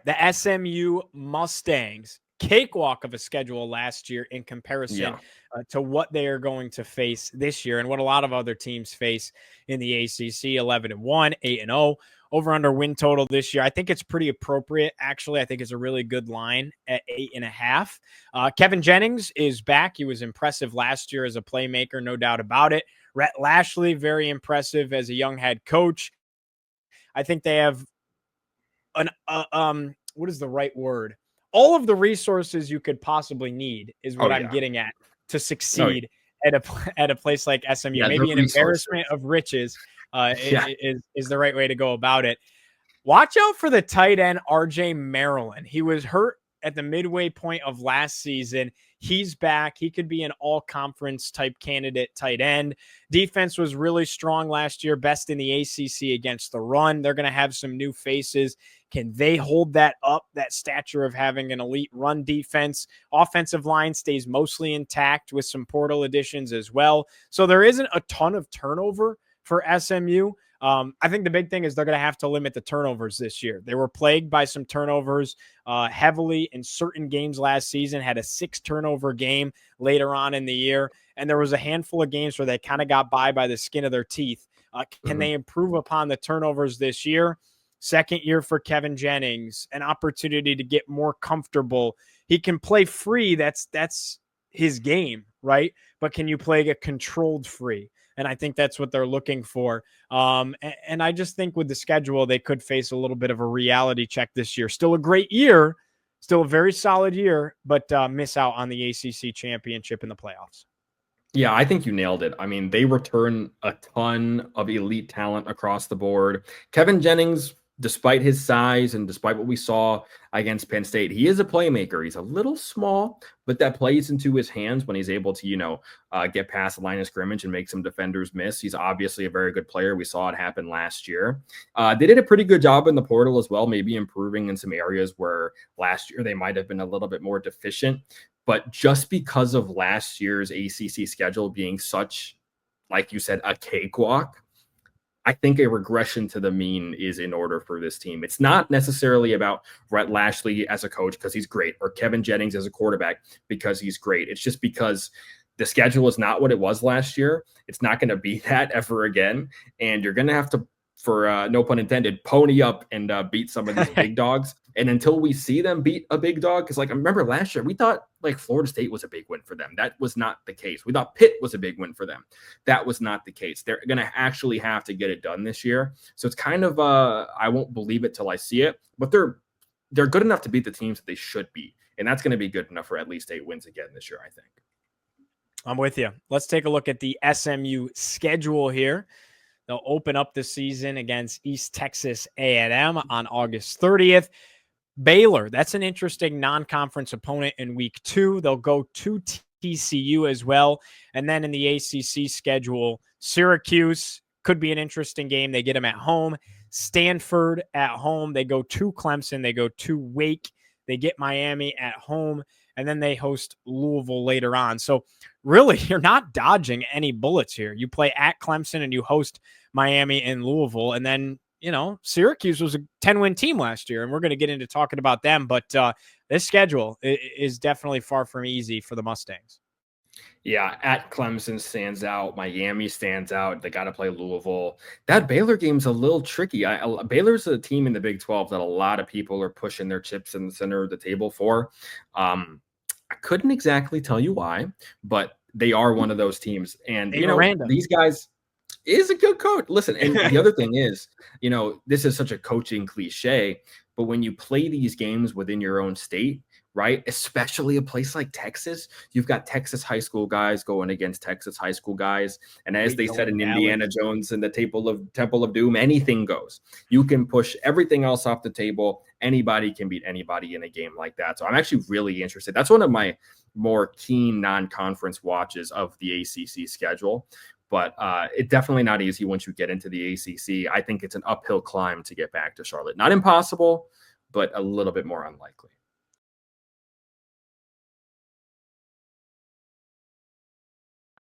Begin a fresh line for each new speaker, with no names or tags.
The SMU Mustangs, cakewalk of a schedule last year in comparison to what they are going to face this year and what a lot of other teams face in the ACC. 11-1, 8-0. Over under win total this year, I think it's pretty appropriate. Actually, I think it's a really good line at 8.5. Kevin Jennings is back. He was impressive last year as a playmaker, no doubt about it. Rhett Lashley, very impressive as a young head coach. I think they have what is the right word? All of the resources you could possibly need is what I'm getting at to succeed at a place like SMU. Maybe an embarrassment of riches is the right way to go about it. Watch out for the tight end, RJ Maryland. He was hurt at the midway point of last season. He's back. He could be an all-conference type candidate tight end. Defense was really strong last year, best in the ACC against the run. They're going to have some new faces. Can they hold that up, that stature of having an elite run defense? Offensive line stays mostly intact with some portal additions as well. So there isn't a ton of turnover for SMU. I think the big thing is they're going to have to limit the turnovers this year. They were plagued by some turnovers heavily in certain games last season, had a 6-turnover game later on in the year, and there was a handful of games where they kind of got by the skin of their teeth. Can they improve upon the turnovers this year? Second year for Kevin Jennings, an opportunity to get more comfortable. He can play free. That's his game, right? But can you play a controlled free? And I think that's what they're looking for. And I just think with the schedule, they could face a little bit of a reality check this year. Still a great year, still a very solid year, but miss out on the ACC championship in the playoffs.
Yeah, I think you nailed it. I mean, they return a ton of elite talent across the board. Kevin Jennings, despite his size and despite what we saw against Penn State, he is a playmaker. He's a little small, but that plays into his hands when he's able to, get past the line of scrimmage and make some defenders miss. He's obviously a very good player. We saw it happen last year. They did a pretty good job in the portal as well, maybe improving in some areas where last year they might have been a little bit more deficient. But just because of last year's ACC schedule being such, like you said, a cakewalk, I think a regression to the mean is in order for this team. It's not necessarily about Rhett Lashley as a coach because he's great, or Kevin Jennings as a quarterback because he's great. It's just because the schedule is not what it was last year. It's not going to be that ever again. And you're going to have to, for no pun intended, pony up and beat some of these big dogs. And until we see them beat a big dog, because I remember last year, we thought Florida State was a big win for them. That was not the case. We thought Pitt was a big win for them. That was not the case. They're going to actually have to get it done this year. So it's kind of, I won't believe it till I see it, but they're good enough to beat the teams that they should beat. And that's going to be good enough for at least 8 wins again this year, I think.
I'm with you. Let's take a look at the SMU schedule here. They'll open up the season against East Texas A&M on August 30th. Baylor, that's an interesting non-conference opponent in week 2. They'll go to TCU as well. And then in the ACC schedule, Syracuse could be an interesting game. They get them at home. Stanford at home. They go to Clemson. They go to Wake. They get Miami at home. And then they host Louisville later on. So really, you're not dodging any bullets here. You play at Clemson and you host Miami and Louisville. And then, Syracuse was a 10-win team last year, and we're going to get into talking about them. But this schedule is definitely far from easy for the Mustangs.
Yeah, at Clemson stands out. Miami stands out. They got to play Louisville. That Baylor game's a little tricky. Baylor's a team in the Big 12 that a lot of people are pushing their chips in the center of the table for. I couldn't exactly tell you why, but they are one of those teams. And, these guys is a good coach. Listen, and the other thing is, this is such a coaching cliche, but when you play these games within your own state, right, especially a place like Texas, you've got Texas high school guys going against Texas high school guys. And as they said in Indiana Jones and the Temple of Doom, anything goes. You can push everything else off the table. Anybody can beat anybody in a game like that. So I'm actually really interested. That's one of my more keen non-conference watches of the ACC schedule. But it's definitely not easy once you get into the ACC. I think it's an uphill climb to get back to Charlotte. Not impossible, but a little bit more unlikely.